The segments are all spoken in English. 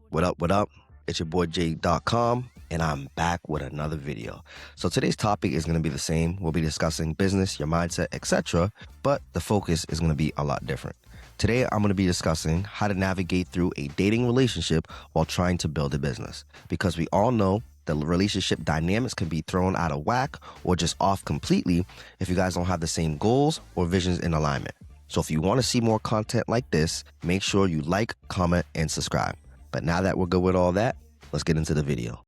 What up, what up? It's your boy J.com, and I'm back with another video. So today's topic is going to be the same. We'll be discussing business, your mindset, etc. But the focus is going to be a lot different. Today, I'm going to be discussing how to navigate through a dating relationship while trying to build a business. Because we all know the relationship dynamics can be thrown out of whack or just off completely if you guys don't have the same goals or visions in alignment. So if you want to see more content like this, make sure you like, comment, and subscribe. But now that we're good with all that, let's get into the video.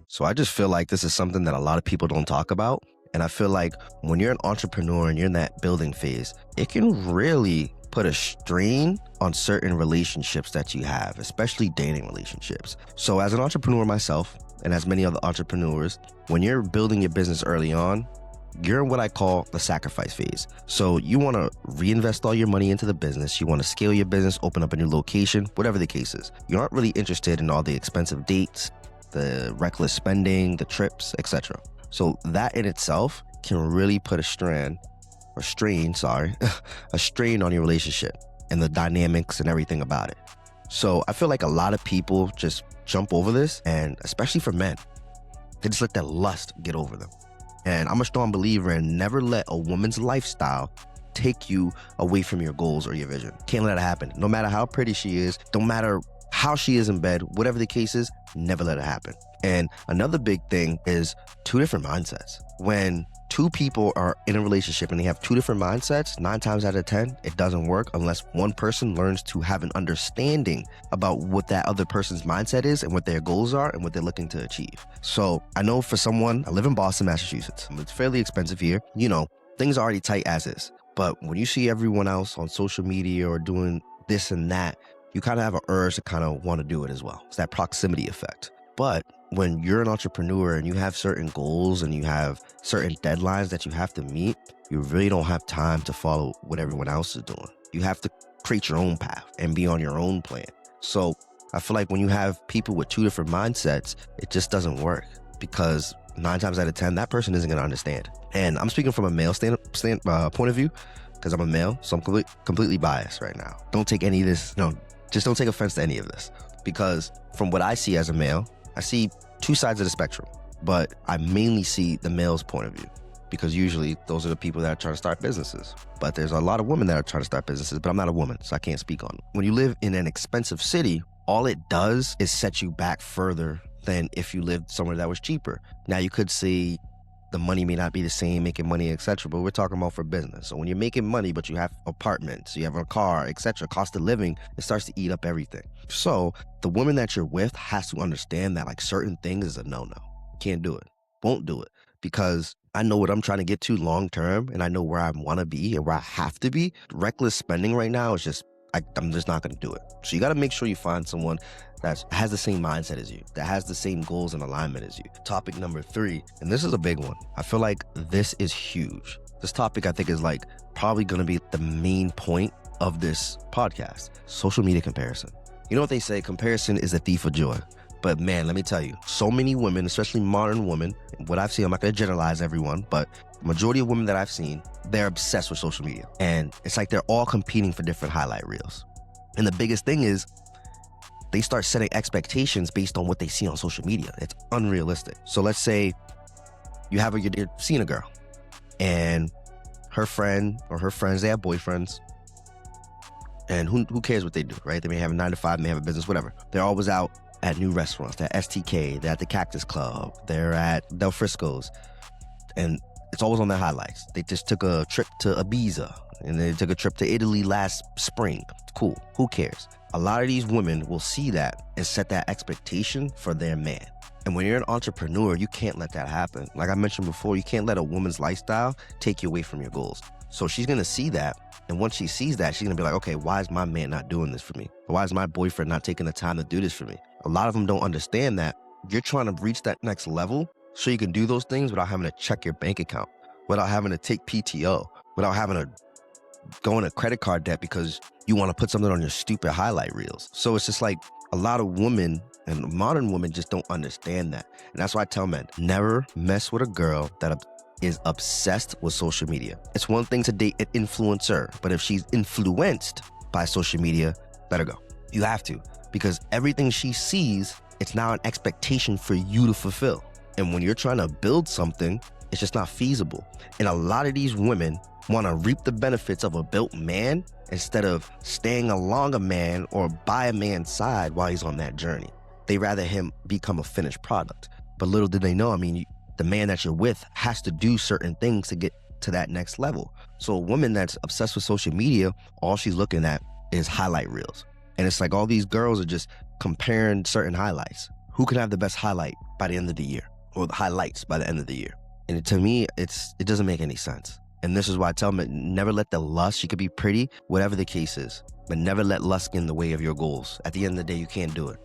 So I just feel like this is something that a lot of people don't talk about. And I feel like when you're an entrepreneur and you're in that building phase, it can really put a strain on certain relationships that you have, especially dating relationships. So as an entrepreneur myself, and as many other entrepreneurs, when you're building your business early on, you're in what I call the sacrifice phase. So you want to reinvest all your money into the business. You want to scale your business, open up a new location, whatever the case is. You aren't really interested in all the expensive dates, the reckless spending, the trips, etc. So that in itself can really put a strain on your relationship and the dynamics and everything about it. So I feel like a lot of people just jump over this, and especially for men, they just let that lust get over them. And I'm a strong believer in never let a woman's lifestyle take you away from your goals or your vision. Can't let it happen. No matter how pretty she is, don't matter how she is in bed, whatever the case is, never let it happen. And another big thing is two different mindsets. When two people are in a relationship and they have two different mindsets, 9 times out of 10, it doesn't work unless one person learns to have an understanding about what that other person's mindset is and what their goals are and what they're looking to achieve. So I know for someone, I live in Boston, Massachusetts. It's fairly expensive here. You know, things are already tight as is. But when you see everyone else on social media or doing this and that, you kind of have an urge to kind of want to do it as well. It's that proximity effect. But when you're an entrepreneur and you have certain goals and you have certain deadlines that you have to meet, you really don't have time to follow what everyone else is doing. You have to create your own path and be on your own plan. So I feel like when you have people with two different mindsets, it just doesn't work, because 9 times out of 10, that person isn't going to understand. And I'm speaking from a male point of view, because I'm a male, so I'm completely biased right now. Don't take any of this, just don't take offense to any of this, because from what I see as a male, I see two sides of the spectrum, but I mainly see the male's point of view, because usually those are the people that are trying to start businesses. But there's a lot of women that are trying to start businesses, but I'm not a woman, so I can't speak on it. When you live in an expensive city, all it does is set you back further than if you lived somewhere that was cheaper. Now, you could see the money may not be the same, making money, etc., but we're talking about for business. So when you're making money, but you have apartments, you have a car, etc., cost of living, it starts to eat up everything. So the woman that you're with has to understand that like certain things is a no-no. Can't do it. Won't do it. Because I know what I'm trying to get to long term, and I know where I want to be and where I have to be. Reckless spending right now is just, I'm just not going to do it. So you got to make sure you find someone that has the same mindset as you, that has the same goals and alignment as you. Topic number 3, and this is a big one. I feel like this is huge. This topic, I think, is like probably going to be the main point of this podcast. Social media comparison. You know what they say, comparison is a thief of joy. But man, let me tell you, so many women, especially modern women, what I've seen, I'm not going to generalize everyone, but the majority of women that I've seen, they're obsessed with social media. And it's like they're all competing for different highlight reels. And the biggest thing is they start setting expectations based on what they see on social media. It's unrealistic. So let's say you're seeing a girl and her friend or her friends, they have boyfriends. And who cares what they do, right? They may have a 9 to 5, may have a business, whatever. They're always out at new restaurants. They're at STK, they're at the Cactus Club, they're at Del Frisco's, and it's always on their highlights. They just took a trip to Ibiza, and they took a trip to Italy last spring. Cool, who cares? A lot of these women will see that and set that expectation for their man. And when you're an entrepreneur, you can't let that happen. Like I mentioned before, you can't let a woman's lifestyle take you away from your goals. So she's gonna see that, and once she sees that, she's gonna be like, okay, why is my man not doing this for me? Why is my boyfriend not taking the time to do this for me? A lot of them don't understand that you're trying to reach that next level so you can do those things without having to check your bank account, without having to take PTO, without having to go into credit card debt because you want to put something on your stupid highlight reels. So it's just like a lot of women and modern women just don't understand that. And that's why I tell men, never mess with a girl that is obsessed with social media. It's one thing to date an influencer, but if she's influenced by social media, let her go. You have to, because everything she sees, it's now an expectation for you to fulfill. And when you're trying to build something, it's just not feasible. And a lot of these women want to reap the benefits of a built man instead of staying along a man or by a man's side while he's on that journey. They rather him become a finished product. But little did they know, the man that you're with has to do certain things to get to that next level. So a woman that's obsessed with social media, all she's looking at is highlight reels. And it's like all these girls are just comparing certain highlights. Who can have the best highlight by the end of the year? Or the highlights by the end of the year? And to me, it doesn't make any sense. And this is why I tell them, never let the lust, she could be pretty, whatever the case is, but never let lust get in the way of your goals. At the end of the day, you can't do it.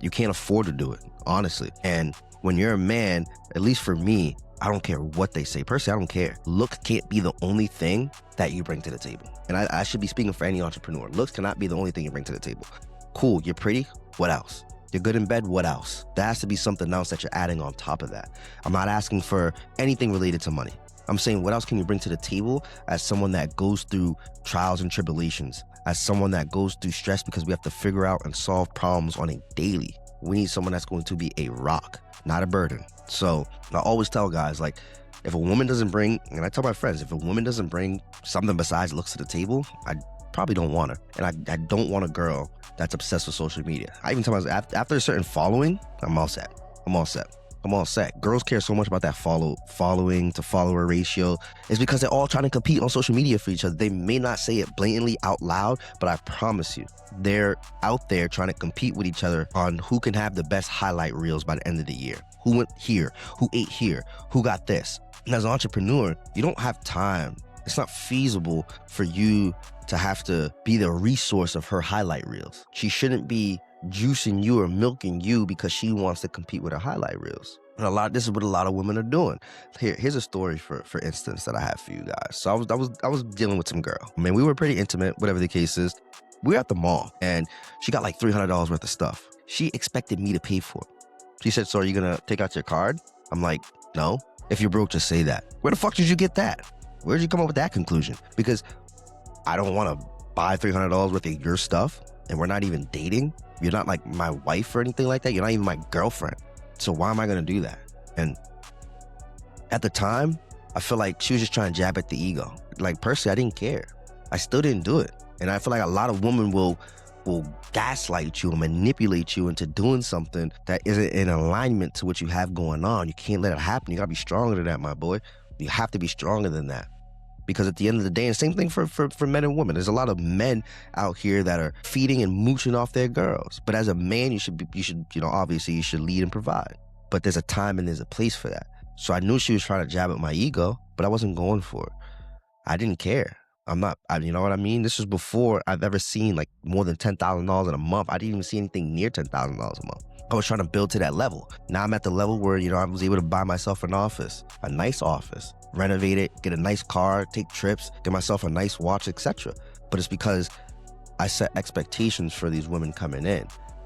You can't afford to do it, honestly. And when you're a man, at least for me, I don't care what they say. Personally, I don't care. Looks can't be the only thing that you bring to the table. And I should be speaking for any entrepreneur. Looks cannot be the only thing you bring to the table. Cool, you're pretty, what else? You're good in bed, what else? There has to be something else that you're adding on top of that. I'm not asking for anything related to money. I'm saying, what else can you bring to the table as someone that goes through trials and tribulations, as someone that goes through stress because we have to figure out and solve problems on a daily. We need someone that's going to be a rock, not a burden. So I always tell guys, like, if a woman doesn't bring, and I tell my friends, if a woman doesn't bring something besides looks to the table, I probably don't want her. And I don't want a girl that's obsessed with social media. I even tell myself, after a certain following, I'm all set. I'm all set. Girls care so much about that following to follower ratio. It's because they're all trying to compete on social media for each other. They may not say it blatantly out loud, but I promise you, they're out there trying to compete with each other on who can have the best highlight reels by the end of the year. Who went here? Who ate here? Who got this? And as an entrepreneur, you don't have time. It's not feasible for you to have to be the resource of her highlight reels. She shouldn't be juicing you or milking you because she wants to compete with her highlight reels. And this is what a lot of women are doing. Here's a story for instance that I have for you guys. So I was dealing with some girl. I mean, we were pretty intimate, whatever the case is. We were at the mall and she got like $300 worth of stuff. She expected me to pay for it. She said, "So are you gonna take out your card?" I'm like, "No. If you're broke, just say that." Where the fuck did you get that? Where did you come up with that conclusion? Because I don't want to buy $300 worth of your stuff and we're not even dating. You're not like my wife or anything like that. You're not even my girlfriend. So why am I going to do that? And at the time, I feel like she was just trying to jab at the ego. Like, personally, I didn't care. I still didn't do it. And I feel like a lot of women will gaslight you and manipulate you into doing something that isn't in alignment to what you have going on. You can't let it happen. You got to be stronger than that, my boy. You have to be stronger than that. Because at the end of the day, and same thing for men and women, there's a lot of men out here that are feeding and mooching off their girls. But as a man, you should, obviously you should lead and provide. But there's a time and there's a place for that. So I knew she was trying to jab at my ego, but I wasn't going for it. I didn't care. You know what I mean? This was before I've ever seen like more than $10,000 in a month. I didn't even see anything near $10,000 a month. I was trying to build to that level. Now I'm at the level where, I was able to buy myself an office, a nice office, renovate it, get a nice car, take trips, get myself a nice watch, etc. But it's because I set expectations for these women coming in.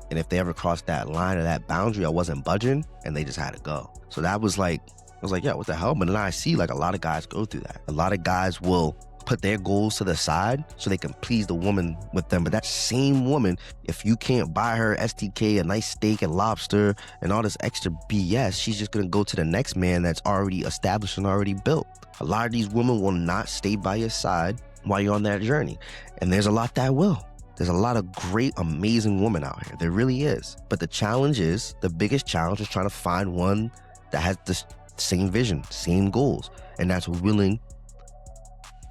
And if they ever crossed that line or that boundary, I wasn't budging and they just had to go. So that was like, I was like, yeah, what the hell? But then I see like a lot of guys go through that. A lot of guys will put their goals to the side so they can please the woman with them. But that same woman, if you can't buy her STK, a nice steak and lobster and all this extra BS, she's just going to go to the next man that's already established and already built. A lot of these women will not stay by your side while you're on that journey. And there's a lot that will. There's a lot of great, amazing women out here. There really is. But the biggest challenge is trying to find one that has the same vision, same goals, and that's willing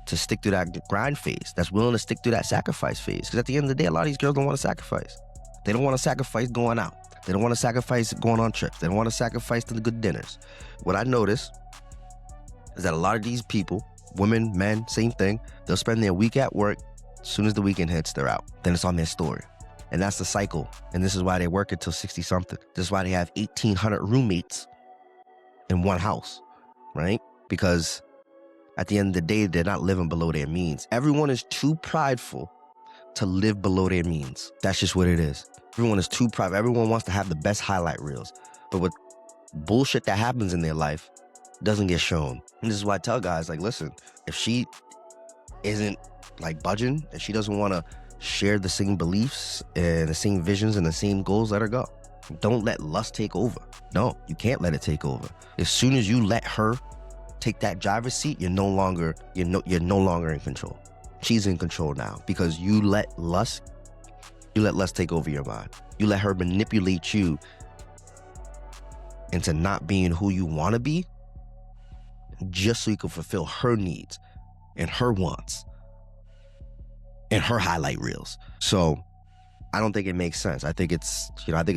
to stick through that grind phase, that's willing to stick through that sacrifice phase. Because at the end of the day, a lot of these girls don't want to sacrifice. They don't want to sacrifice going out. They don't want to sacrifice going on trips. They don't want to sacrifice the good dinners. What I notice is that a lot of these people, women, men, same thing, they'll spend their week at work. As soon as the weekend hits, they're out. Then it's on their story. And that's the cycle. And this is why they work until 60-something. This is why they have 1,800 roommates in one house, right? Because at the end of the day, they're not living below their means. Everyone is too prideful to live below their means. That's just what it is. Everyone is too prideful. Everyone wants to have the best highlight reels. But with bullshit that happens in their life, doesn't get shown. And this is why I tell guys, like, listen, if she isn't like budging, if she doesn't want to share the same beliefs and the same visions and the same goals, let her go. Don't let lust take over. No, you can't let it take over. As soon as you let her take that driver's seat, you're no longer in control. She's in control now because you let lust take over your mind. You let her manipulate you into not being who you want to be just so you can fulfill her needs and her wants and her highlight reels. So I don't think it makes sense. I think it's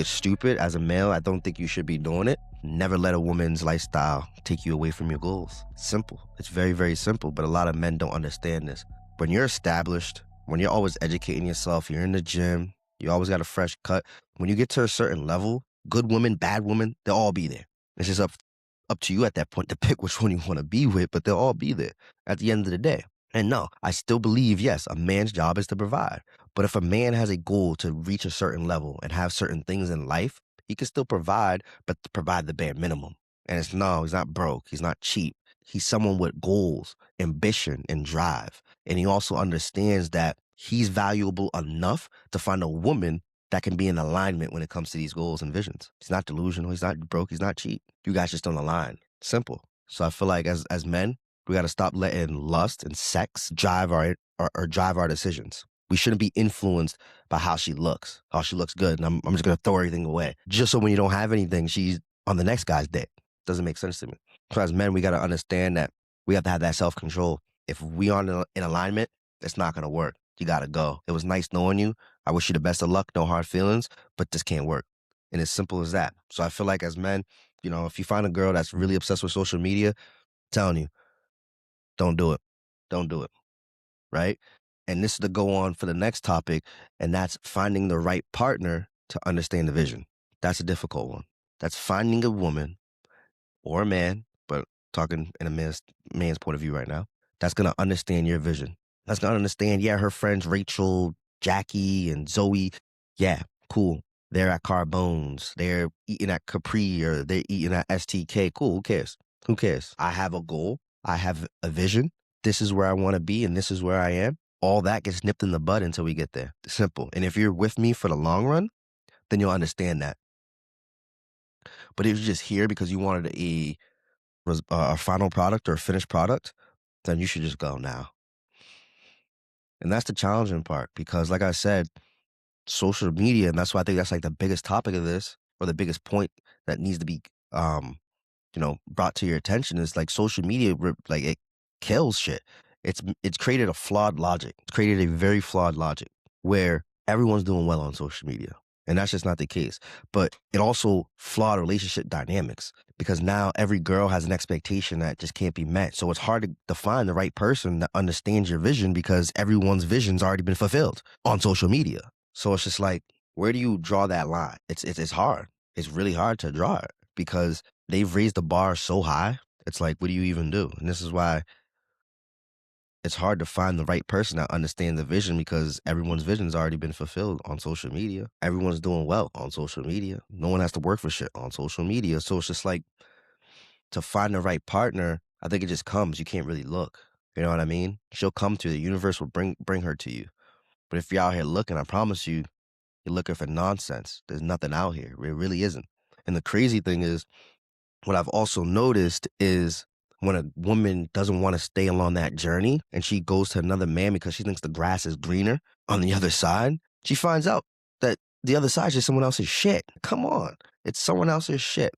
stupid. As a male, I don't think you should be doing it. Never let a woman's lifestyle take you away from your goals. Simple. It's very, very simple, but a lot of men don't understand this. When you're established, when you're always educating yourself, you're in the gym, you always got a fresh cut. When you get to a certain level, good women, bad women, they'll all be there. It's just up to you at that point to pick which one you want to be with, but they'll all be there at the end of the day. And no, I still believe, yes, a man's job is to provide. But if a man has a goal to reach a certain level and have certain things in life, he can still provide, but provide the bare minimum. And he's not broke. He's not cheap. He's someone with goals, ambition, and drive. And he also understands that he's valuable enough to find a woman that can be in alignment when it comes to these goals and visions. He's not delusional. He's not broke. He's not cheap. You guys just don't align. Simple. So I feel like as men, we got to stop letting lust and sex drive our decisions. We shouldn't be influenced by how she looks. How she looks good, and I'm just gonna throw everything away just so when you don't have anything, she's on the next guy's dick. Doesn't make sense to me. So as men, we got to understand that we have to have that self-control. If we aren't in alignment, it's not gonna work. You gotta go. It was nice knowing you. I wish you the best of luck. No hard feelings, but this can't work. And it's simple as that. So I feel like as men, if you find a girl that's really obsessed with social media, I'm telling you, don't do it. Don't do it. Right? And this is to go on for the next topic, and that's finding the right partner to understand the vision. That's a difficult one. That's finding a woman or a man, but talking in a man's point of view right now, that's going to understand your vision. That's going to understand, yeah, her friends Rachel, Jackie, and Zoe, yeah, cool. They're at Carbone's, they're eating at Capri, or they're eating at STK. Cool, who cares? Who cares? I have a goal. I have a vision. This is where I want to be, and this is where I am. All that gets nipped in the bud until we get there. Simple. And if you're with me for the long run, then you'll understand that. But if you're just here because you wanted a final product or a finished product, then you should just go now. And that's the challenging part because, like I said, social media, and that's why I think that's like the biggest topic of this, or the biggest point that needs to be brought to your attention, is like social media, like it kills shit. It's created a flawed logic. It's created a very flawed logic where everyone's doing well on social media. And that's just not the case. But it also flawed relationship dynamics because now every girl has an expectation that just can't be met. So it's hard to define the right person that understands your vision because everyone's vision's already been fulfilled on social media. So it's just like, where do you draw that line? It's hard. It's really hard to draw it because they've raised the bar so high. It's like, what do you even do? And this is why it's hard to find the right person that understands the vision because everyone's vision's already been fulfilled on social media. Everyone's doing well on social media. No one has to work for shit on social media. So it's just like, to find the right partner, I think it just comes. You can't really look. You know what I mean? She'll come to you. The universe will bring her to you. But if you're out here looking, I promise you, you're looking for nonsense. There's nothing out here. It really isn't. And the crazy thing is, what I've also noticed is when a woman doesn't want to stay along that journey and she goes to another man because she thinks the grass is greener on the other side, she finds out that the other side is just someone else's shit. Come on. It's someone else's shit.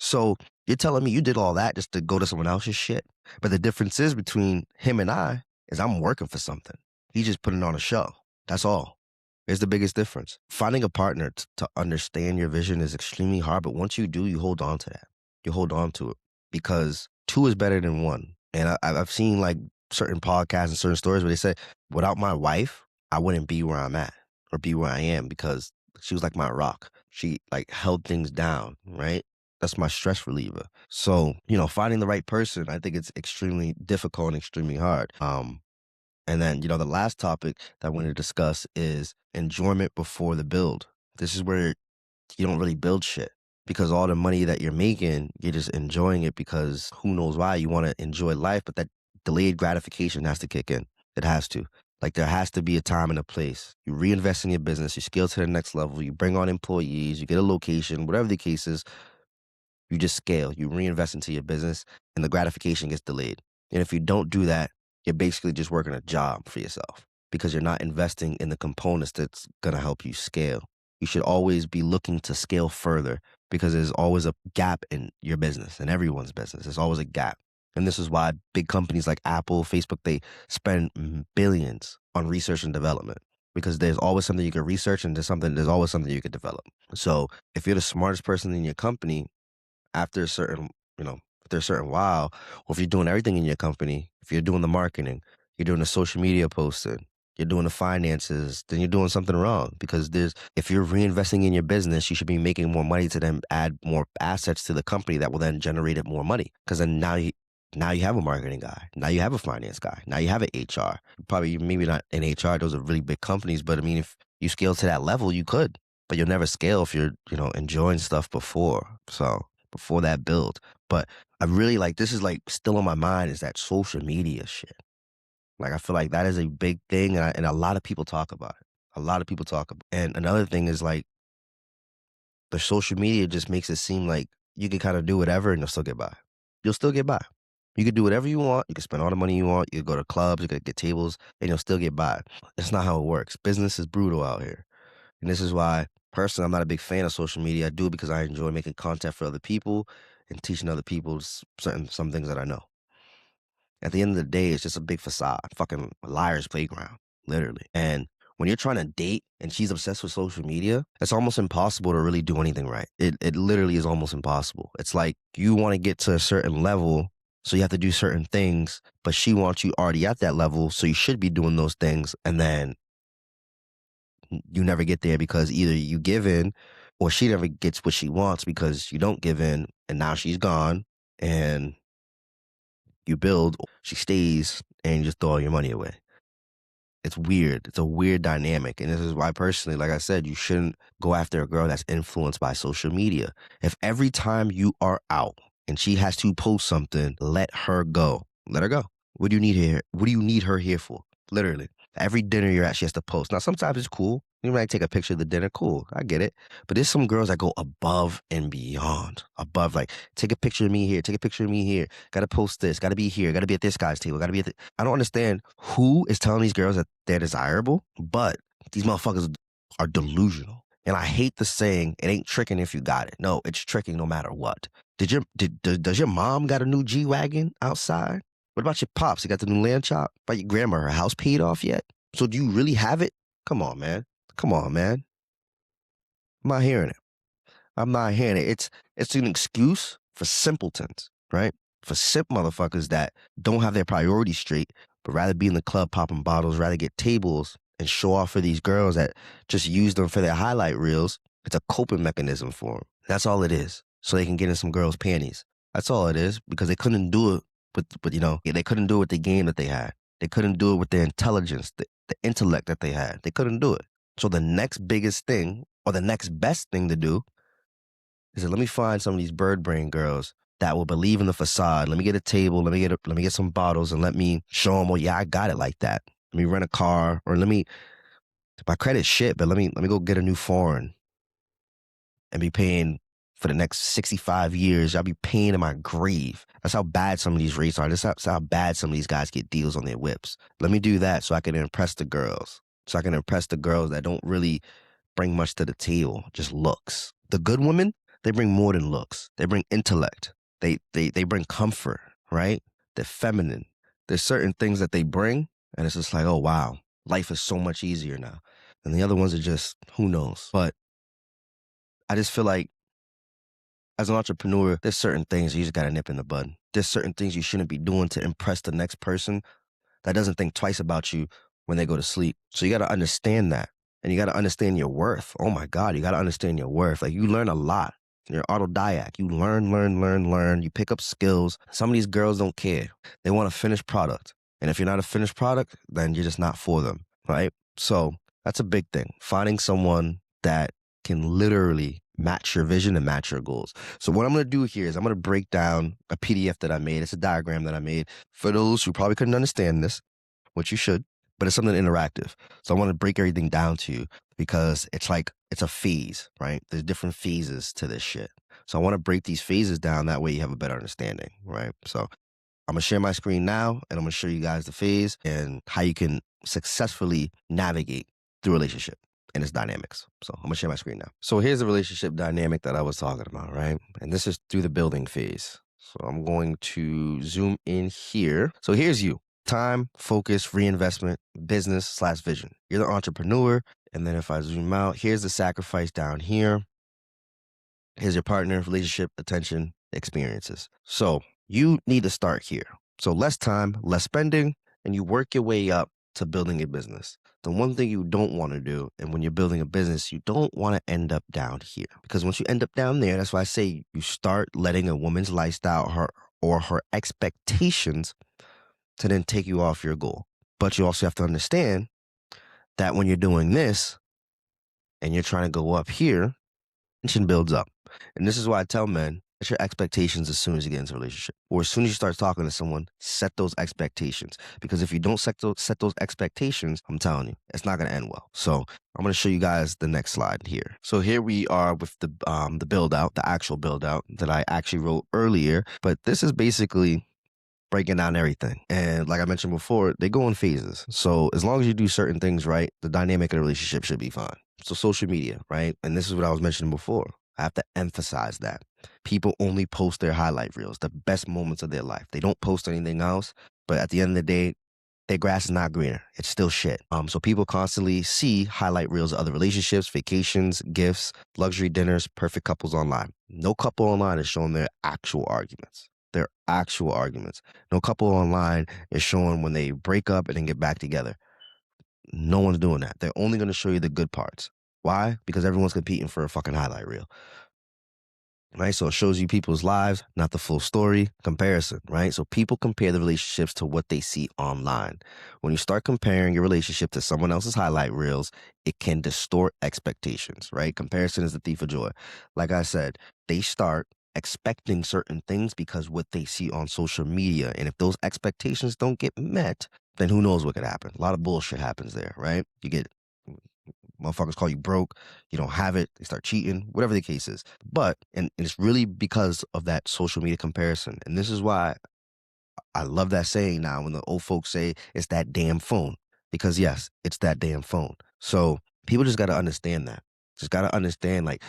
So you're telling me you did all that just to go to someone else's shit? But the difference is between him and I is I'm working for something. He's just putting on a show. That's all. It's the biggest difference. Finding a partner to understand your vision is extremely hard, but once you do, you hold on to that. You hold on to it because two is better than one. And I've seen like certain podcasts and certain stories where they say, without my wife, I wouldn't be where I'm at or be where I am because she was like my rock. She like held things down, right? That's my stress reliever. So, finding the right person, I think it's extremely difficult and extremely hard. And then, the last topic that I want to discuss is enjoyment before the build. This is where you don't really build shit because all the money that you're making, you're just enjoying it because who knows why you want to enjoy life, but that delayed gratification has to kick in. It has to. Like there has to be a time and a place. You reinvest in your business, you scale to the next level, you bring on employees, you get a location, whatever the case is, you just scale, you reinvest into your business, and the gratification gets delayed. And if you don't do that, you're basically just working a job for yourself because you're not investing in the components that's going to help you scale. You should always be looking to scale further because there's always a gap in your business, in everyone's business. There's always a gap. And this is why big companies like Apple, Facebook, they spend billions on research and development because there's always something you can research and there's always something you can develop. So if you're the smartest person in your company, after a certain, after a certain while, or if you're doing everything in your company, if you're doing the marketing, you're doing the social media posting, you're doing the finances, then you're doing something wrong because if you're reinvesting in your business, you should be making more money to then add more assets to the company that will then generate it more money. Because then now you have a marketing guy, now you have a finance guy, now you have an HR. Probably maybe not in HR; those are really big companies. But I mean, if you scale to that level, you could, but you'll never scale if you're enjoying stuff before that build. But I really this is still on my mind is that social media shit. Like I feel like that is a big thing and a lot of people talk about it. A lot of people talk about it. And another thing is the social media just makes it seem like you can kind of do whatever and you'll still get by. You'll still get by. You can do whatever you want. You can spend all the money you want. You can go to clubs, you can get tables, and you'll still get by. That's not how it works. Business is brutal out here. And this is why, personally, I'm not a big fan of social media. I do it because I enjoy making content for other people and teaching other people some things that I know. At the end of the day, it's just a big facade, fucking liar's playground, literally. And when you're trying to date and she's obsessed with social media, it's almost impossible to really do anything right. It literally is almost impossible. It's like you want to get to a certain level, so you have to do certain things, but she wants you already at that level, so you should be doing those things, and then you never get there because either you give in or she never gets what she wants because you don't give in, and now she's gone, and you build, she stays, and you just throw all your money away. It's weird. It's a weird dynamic. And this is why, personally, like I said, you shouldn't go after a girl that's influenced by social media. If every time you are out and she has to post something, let her go. Let her go. What do you need here? What do you need her here for? Literally. Every dinner you're at, she has to post. Now, sometimes it's cool. You might take a picture of the dinner. Cool. I get it. But there's some girls that go above and beyond. Above, take a picture of me here. Take a picture of me here. Got to post this. Got to be here. Got to be at this guy's table. Got to be at I don't understand who is telling these girls that they're desirable, but these motherfuckers are delusional. And I hate the saying, it ain't tricking if you got it. No, it's tricking no matter what. Does your mom got a new G-Wagon outside? What about your pops? You got the new land chop? About your grandma, her house paid off yet? So do you really have it? Come on, man. Come on, man. I'm not hearing it. I'm not hearing it. It's an excuse for simpletons, right? For simp motherfuckers that don't have their priorities straight, but rather be in the club popping bottles, rather get tables and show off for these girls that just use them for their highlight reels. It's a coping mechanism for them. That's all it is. So they can get in some girls' panties. That's all it is because they couldn't do it they couldn't do it with the game that they had. They couldn't do it with their intelligence, the intellect that they had. They couldn't do it. So the next biggest thing or the next best thing to do is let me find some of these bird brain girls that will believe in the facade. Let me get a table. Let me get some bottles and let me show them, well, yeah, I got it like that. Let me rent a car or my credit's shit, but let me go get a new foreign and be paying for the next 65 years. I'll be paying in my grave. That's how bad some of these rates are. That's how bad some of these guys get deals on their whips. Let me do that so I can impress the girls. So I can impress the girls that don't really bring much to the table, just looks. The good women, they bring more than looks. They bring intellect. They bring comfort, right? They're feminine. There's certain things that they bring, and it's just like, oh, wow, life is so much easier now. And the other ones are just, who knows? But I just feel like as an entrepreneur, there's certain things you just got to nip in the bud. There's certain things you shouldn't be doing to impress the next person that doesn't think twice about you when they go to sleep. So you got to understand that. And you got to understand your worth. Oh my God, you got to understand your worth. Like you learn a lot. You're autodidact. You learn. You pick up skills. Some of these girls don't care. They want a finished product. And if you're not a finished product, then you're just not for them, right? So that's a big thing. Finding someone that can literally match your vision and match your goals. So what I'm going to do here is I'm going to break down a PDF that I made. It's a diagram that I made for those who probably couldn't understand this, which you should, but it's something interactive. So I want to break everything down to you because it's a phase, right? There's different phases to this shit. So I want to break these phases down. That way you have a better understanding, right? So I'm going to share my screen now and I'm going to show you guys the phase and how you can successfully navigate through a relationship and its dynamics. So I'm going to share my screen now. So here's the relationship dynamic that I was talking about, right? And this is through the building phase. So I'm going to zoom in here. So here's you. Time, focus, reinvestment, business/vision. You're the entrepreneur. And then if I zoom out, here's the sacrifice down here. Here's your partner, relationship, attention, experiences. So you need to start here. So less time, less spending, and you work your way up to building a business. The one thing you don't want to do, and when you're building a business, you don't want to end up down here. Because once you end up down there, that's why I say you start letting a woman's lifestyle, her expectations to then take you off your goal. But you also have to understand that when you're doing this and you're trying to go up here, tension builds up. And this is why I tell men, set your expectations as soon as you get into a relationship. Or as soon as you start talking to someone, set those expectations. Because if you don't set those expectations, I'm telling you, it's not going to end well. So I'm going to show you guys the next slide here. So here we are with the build out, the actual build out that I actually wrote earlier. But this is basically breaking down everything. And like I mentioned before, they go in phases. So as long as you do certain things right, the dynamic of the relationship should be fine. So social media, right? And this is what I was mentioning before. I have to emphasize that. People only post their highlight reels, the best moments of their life. They don't post anything else. But at the end of the day, their grass is not greener. It's still shit. So people constantly see highlight reels of other relationships, vacations, gifts, luxury dinners, perfect couples online. No couple online is showing their actual arguments. Their actual arguments. No couple online is showing when they break up and then get back together. No one's doing that. They're only going to show you the good parts. Why? Because everyone's competing for a fucking highlight reel. Right? So it shows you people's lives, not the full story. Comparison, right? So people compare the relationships to what they see online. When you start comparing your relationship to someone else's highlight reels, it can distort expectations, right? Comparison is the thief of joy. Like I said, they start expecting certain things because what they see on social media. And if those expectations don't get met, then who knows what could happen. A lot of bullshit happens there, right? You get motherfuckers call you broke, you don't have it, they start cheating, whatever the case is. But, and it's really because of that social media comparison. And this is why I love that saying now when the old folks say it's that damn phone. Because yes, it's that damn phone. So people just got to understand that. Just got to understand, like,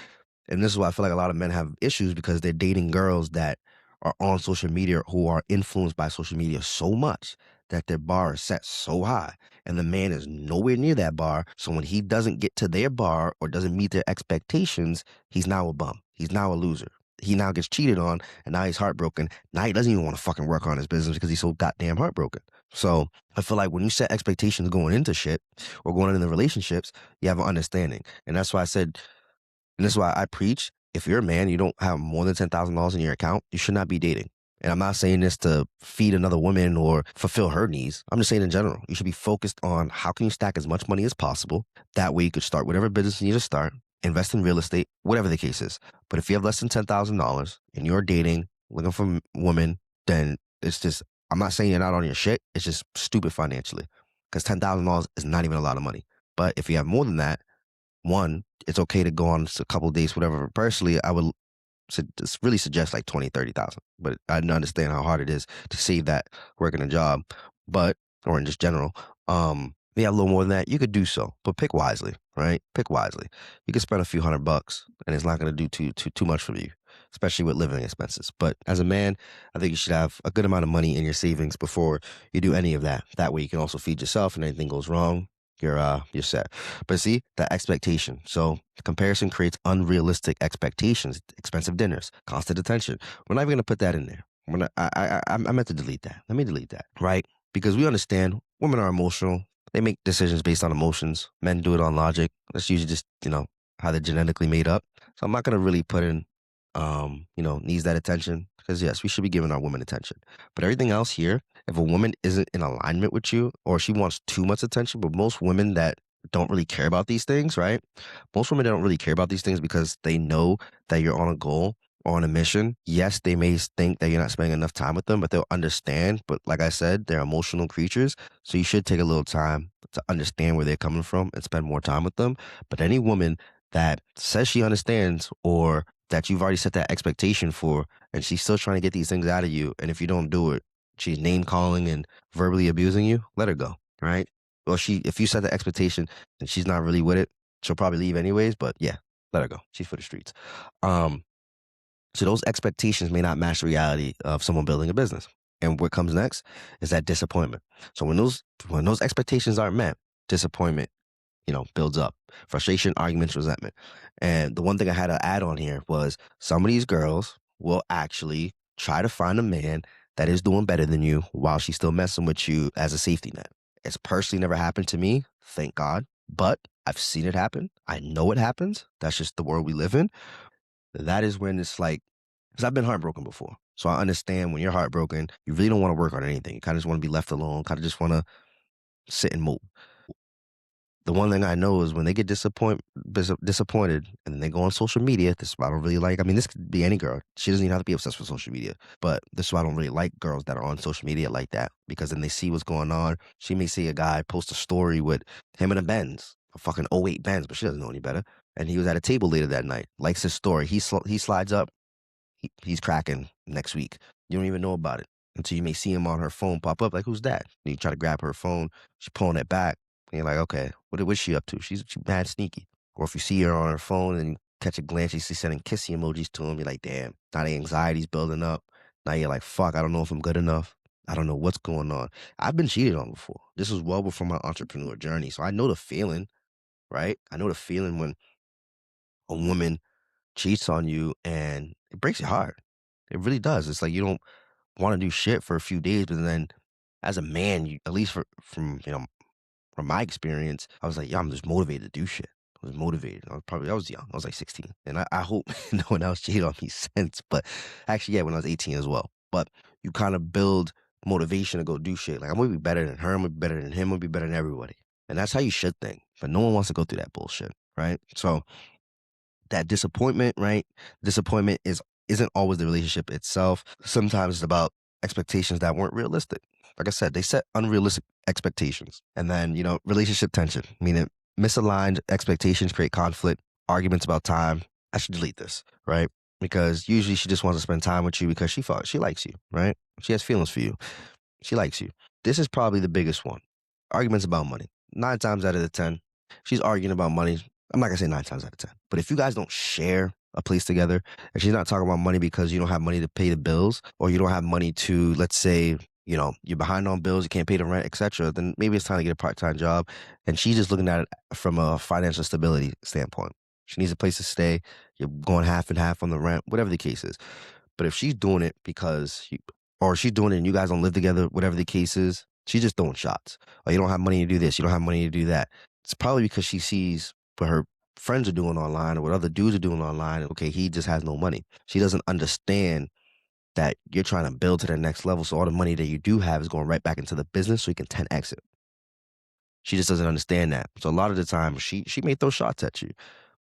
and this is why I feel like a lot of men have issues because they're dating girls that are on social media who are influenced by social media so much that their bar is set so high and the man is nowhere near that bar. So when he doesn't get to their bar or doesn't meet their expectations, he's now a bum. He's now a loser. He now gets cheated on and now he's heartbroken. Now he doesn't even want to fucking work on his business because he's so goddamn heartbroken. So I feel like when you set expectations going into shit or going into relationships, you have an understanding. And that's why I said, and this is why I preach, if you're a man, you don't have more than $10,000 in your account, you should not be dating. And I'm not saying this to feed another woman or fulfill her needs. I'm just saying in general, you should be focused on how can you stack as much money as possible. That way you could start whatever business you need to start, invest in real estate, whatever the case is. But if you have less than $10,000 and you're dating, looking for women, then it's just, I'm not saying you're not on your shit. It's just stupid financially because $10,000 is not even a lot of money. But if you have more than that, one, it's okay to go on a couple of dates, whatever. Personally, I would really suggest like 20, 30,000. But I understand how hard it is to save that working a job, but, or in just general. If you have a little more than that, you could do so, but pick wisely, right? Pick wisely. You could spend a few $100 and it's not going to do too much for you, especially with living expenses. But as a man, I think you should have a good amount of money in your savings before you do any of that. That way you can also feed yourself and anything goes wrong, you're set. But see, that expectation. So comparison creates unrealistic expectations, expensive dinners, constant attention. We're not even going to put that in there. I meant to delete that. Let me delete that, right? Because we understand women are emotional. They make decisions based on emotions. Men do it on logic. That's usually just, how they're genetically made up. So I'm not going to really put in, needs that attention. Because yes, we should be giving our women attention. But everything else here, if a woman isn't in alignment with you or she wants too much attention, but most women that don't really care about these things, right? Most women don't really care about these things because they know that you're on a goal or on a mission. Yes, they may think that you're not spending enough time with them, but they'll understand. But like I said, they're emotional creatures. So you should take a little time to understand where they're coming from and spend more time with them. But any woman that says she understands or that you've already set that expectation for, and she's still trying to get these things out of you, and if you don't do it, she's name calling and verbally abusing you, let her go, right? Or if you set the expectation and she's not really with it, she'll probably leave anyways. But yeah, let her go. She's for the streets. Um, so those expectations may not match the reality of someone building a business. And what comes next is that disappointment. So when those expectations aren't met, disappointment, builds up. Frustration, arguments, resentment. And the one thing I had to add on here was some of these girls will actually try to find a man that is doing better than you while she's still messing with you as a safety net. It's personally never happened to me, thank God, but I've seen it happen. I know it happens. That's just the world we live in. That is when it's like, because I've been heartbroken before. So I understand when you're heartbroken, you really don't want to work on anything. You kind of just want to be left alone, kind of just want to sit and mope. The one thing I know is when they get disappointed and then they go on social media, this is what I don't really like. I mean, this could be any girl. She doesn't even have to be obsessed with social media. But this is why I don't really like girls that are on social media like that. Because then they see what's going on. She may see a guy post a story with him in a Benz, a fucking '08 Benz, but she doesn't know any better. And he was at a table later that night, likes his story. He slides up, he's cracking next week. You don't even know about it until you may see him on her phone pop up. Like, who's that? And you try to grab her phone. She's pulling it back. And you're like, okay, what's she up to? She's mad sneaky. Or if you see her on her phone and you catch a glance, she's sending kissy emojis to him. You're like, damn, now the anxiety's building up. Now you're like, fuck, I don't know if I'm good enough. I don't know what's going on. I've been cheated on before. This was well before my entrepreneur journey. So I know the feeling, right? I know the feeling when a woman cheats on you and it breaks your heart. It really does. It's like you don't want to do shit for a few days, but then as a man, you at least from my experience, I was like, yeah, I'm just motivated to do shit. I was motivated. I was young. I was like 16. And I hope no one else cheated on me since. But actually, yeah, when I was 18 as well. But you kind of build motivation to go do shit. Like, I'm gonna be better than her, I'm gonna be better than him, I'm gonna be better than everybody. And that's how you should think. But no one wants to go through that bullshit, right? So that disappointment, right? Disappointment isn't always the relationship itself. Sometimes it's about expectations that weren't realistic. Like I said, they set unrealistic expectations. And then, relationship tension, meaning misaligned expectations create conflict, arguments about time. I should delete this, right? Because usually she just wants to spend time with you because she likes you, right? She has feelings for you. She likes you. This is probably the biggest one. Arguments about money. 9 times out of the 10, she's arguing about money. I'm not gonna say 9 times out of 10, but if you guys don't share a place together, and she's not talking about money because you don't have money to pay the bills, or you don't have money to, let's say, you're behind on bills, you can't pay the rent, etc., then maybe it's time to get a part-time job. And she's just looking at it from a financial stability standpoint. She needs a place to stay. You're going half and half on the rent, whatever the case is. But if she's doing it or she's doing it and you guys don't live together, whatever the case is, she's just throwing shots. Or you don't have money to do this, you don't have money to do that. It's probably because she sees what her friends are doing online or what other dudes are doing online. And okay, he just has no money. She doesn't understand that you're trying to build to the next level. So all the money that you do have is going right back into the business so you can 10x it. She just doesn't understand that. So a lot of the time she may throw shots at you.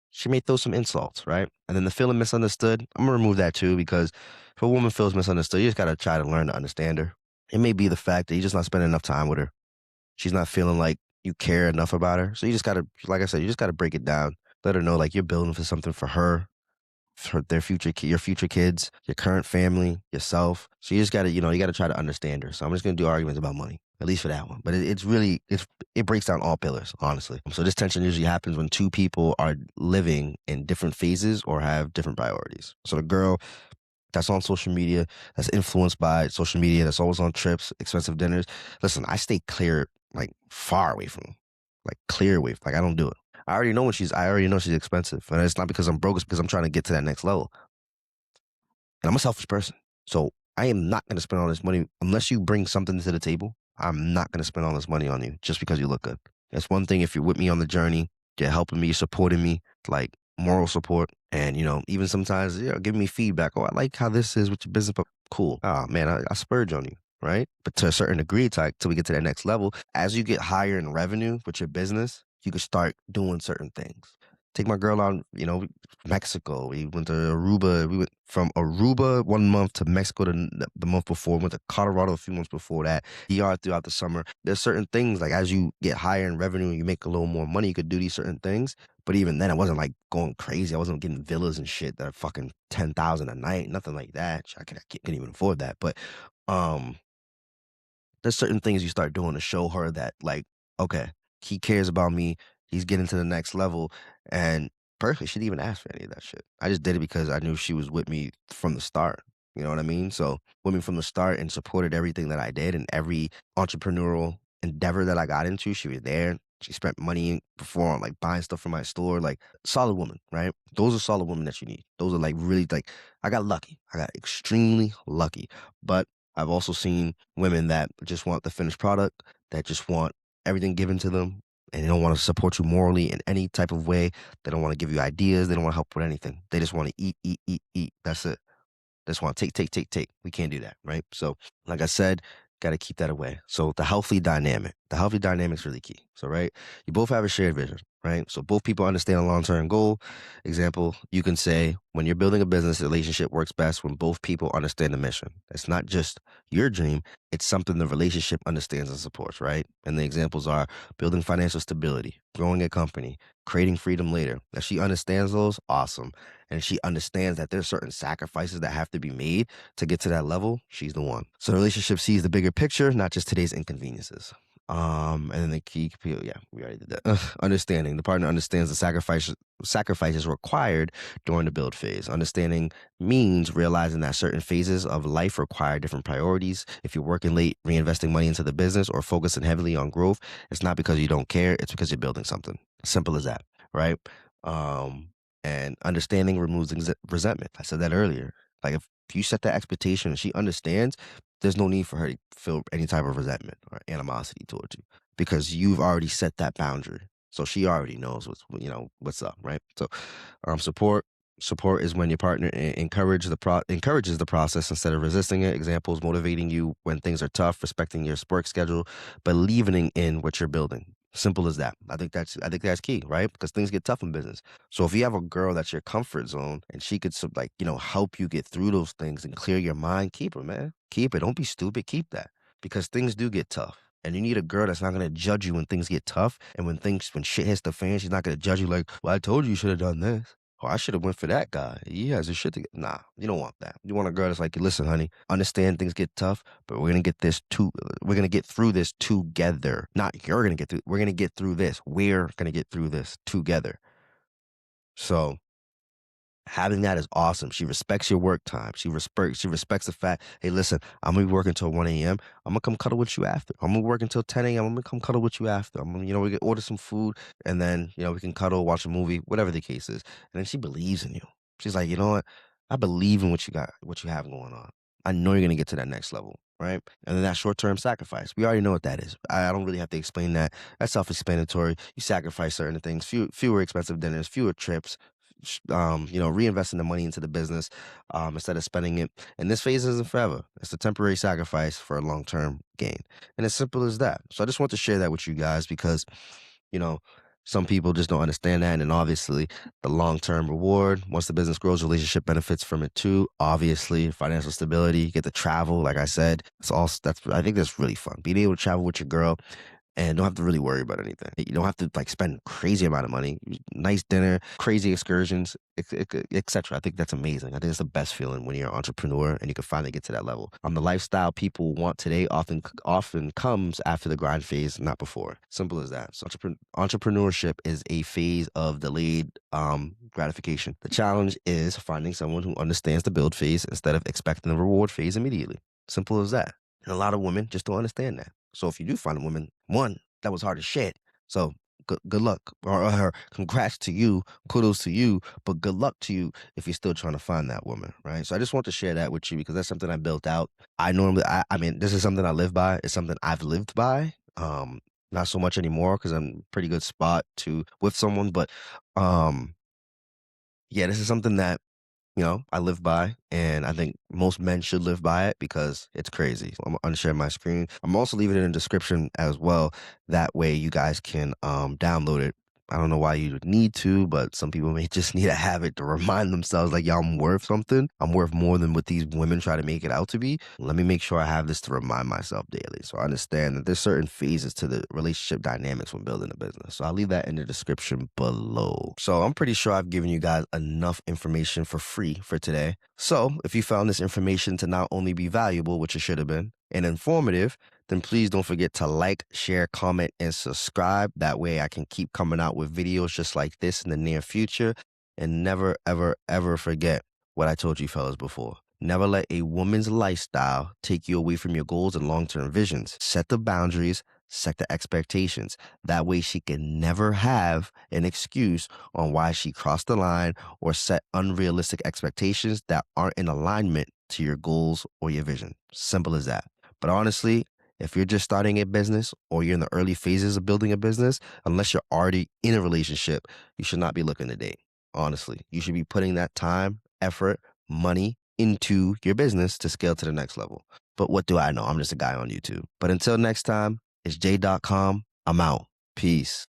She may throw some insults, right? And then the feeling misunderstood, I'm gonna remove that too, because if a woman feels misunderstood, you just gotta try to learn to understand her. It may be the fact that you're just not spending enough time with her. She's not feeling like you care enough about her. So you just gotta, like I said, you just gotta break it down. Let her know like you're building for something for their your future kids, your current family, yourself. So you just gotta, you gotta try to understand her. So I'm just gonna do arguments about money, at least for that one. But it breaks down all pillars, honestly. So this tension usually happens when two people are living in different phases or have different priorities. So the girl that's on social media, that's influenced by social media, that's always on trips, expensive dinners. Listen, I stay clear, like far away from them, like clear away. Like I don't do it. I already know she's expensive. And it's not because I'm broke, it's because I'm trying to get to that next level. And I'm a selfish person. So I am not going to spend all this money unless you bring something to the table. I'm not going to spend all this money on you just because you look good. It's one thing if you're with me on the journey, you're helping me, you're supporting me, like moral support. And, even sometimes, giving me feedback. Oh, I like how this is with your business, but cool. Oh, man, I spurge on you, right? But to a certain degree, till we get to that next level, as you get higher in revenue with your business, you could start doing certain things. Take my girl on, Mexico. We went to Aruba. We went from Aruba 1 month to Mexico the month before. Went to Colorado a few months before that. DR throughout the summer. There's certain things like as you get higher in revenue and you make a little more money, you could do these certain things. But even then, I wasn't like going crazy. I wasn't getting villas and shit that are fucking 10,000 a night. Nothing like that. I couldn't even afford that. But um, there's certain things you start doing to show her that, like, okay, he cares about me. He's getting to the next level. And personally, she didn't even ask for any of that shit. I just did it because I knew she was with me from the start. You know what I mean? So with me from the start and supported everything that I did and every entrepreneurial endeavor that I got into. She was there. She spent money before on like buying stuff from my store. Like solid woman, right? Those are solid women that you need. Those are like really like I got lucky. I got extremely lucky. But I've also seen women that just want the finished product, that just want everything given to them, and they don't want to support you morally in any type of way. They don't want to give you ideas. They don't want to help with anything. They just want to eat, eat, eat, eat. That's it. They just want to take, take, take, take. We can't do that, right? So, like I said, got to keep that away. So the healthy dynamic's really key. So, right, you both have a shared vision, right? So both people understand a long-term goal. Example, you can say when you're building a business, a relationship works best when both people understand the mission. It's not just your dream, it's something the relationship understands and supports, right? And the examples are building financial stability, growing a company, creating freedom later. If she understands those, awesome. And she understands that there's certain sacrifices that have to be made to get to that level, she's the one. So the relationship sees the bigger picture, not just today's inconveniences. And then the key, yeah, we already did that. Understanding the partner understands the sacrifices required during the build phase. Understanding means realizing that certain phases of life require different priorities. If you're working late, reinvesting money into the business, or focusing heavily on growth, it's not because you don't care; it's because you're building something. Simple as that, right? Um, and understanding removes resentment. I said that earlier. Like if you set that expectation and she understands, there's no need for her to feel any type of resentment or animosity towards you because you've already set that boundary. So she already knows what's up, right? So, support is when your partner encourages the process instead of resisting it. Examples: motivating you when things are tough, respecting your work schedule, believing in what you're building. Simple as that. I think that's key, right? Because things get tough in business. So if you have a girl that's your comfort zone and she could help you get through those things and clear your mind, keep her, man. Keep it. Don't be stupid. Keep that. Because things do get tough. And you need a girl that's not gonna judge you when things get tough. And when shit hits the fan, she's not gonna judge you like, well, I told you should have done this. Or I should have went for that guy. He has his shit to get. Nah, you don't want that. You want a girl that's like, listen, honey, understand things get tough, but we're gonna get through this together. Not you're gonna get through. We're gonna get through this. We're gonna get through this together. So having that is awesome. She respects your work time. She respects the fact, hey, listen, I'm gonna be working till 1 a.m. I'm gonna come cuddle with you after. I'm gonna work until 10 a.m. I'm gonna come cuddle with you after. We can order some food and then, we can cuddle, watch a movie, whatever the case is. And then she believes in you. She's like, you know what? I believe in what you have going on. I know you're gonna get to that next level, right? And then that short-term sacrifice. We already know what that is. I don't really have to explain that. That's self-explanatory. You sacrifice certain things, fewer expensive dinners, fewer trips, reinvesting the money into the business instead of spending it. And this phase isn't forever. It's a temporary sacrifice for a long-term gain. And as simple as that. So I just want to share that with you guys because, you know, some people just don't understand that. And obviously the long-term reward, once the business grows, relationship benefits from it too. Obviously financial stability, you get to travel. Like I said, I think that's really fun. Being able to travel with your girl and don't have to really worry about anything. You don't have to like spend crazy amount of money, nice dinner, crazy excursions, etc. I think that's amazing. I think it's the best feeling when you're an entrepreneur and you can finally get to that level. The lifestyle people want today often comes after the grind phase, not before. Simple as that. So entrepreneurship is a phase of delayed gratification. The challenge is finding someone who understands the build phase instead of expecting the reward phase immediately. Simple as that. And a lot of women just don't understand that. So if you do find a woman, one, that was hard as shit. So good luck. Or congrats to you, kudos to you, but good luck to you if you're still trying to find that woman, right? So I just want to share that with you because that's something I built out. I mean, this is something I live by. It's something I've lived by. Not so much anymore because I'm in a pretty good spot with someone, but yeah, this is something that I live by, and I think most men should live by it because it's crazy. So I'm gonna unshare my screen. I'm also leaving it in the description as well. That way you guys can download it. I don't know why you would need to, but some people may just need to have it to remind themselves like, y'all, I'm worth something. I'm worth more than what these women try to make it out to be. Let me make sure I have this to remind myself daily. So I understand that there's certain phases to the relationship dynamics when building a business. So I'll leave that in the description below. So I'm pretty sure I've given you guys enough information for free for today. So if you found this information to not only be valuable, which it should have been, and informative, then please don't forget to like, share, comment, and subscribe. That way I can keep coming out with videos just like this in the near future. And never, ever, ever forget what I told you fellas before. Never let a woman's lifestyle take you away from your goals and long-term visions. Set the boundaries, set the expectations. That way she can never have an excuse on why she crossed the line or set unrealistic expectations that aren't in alignment to your goals or your vision. Simple as that. But honestly, if you're just starting a business or you're in the early phases of building a business, unless you're already in a relationship, you should not be looking to date. Honestly, you should be putting that time, effort, money into your business to scale to the next level. But what do I know? I'm just a guy on YouTube. But until next time, it's J.com. I'm out. Peace.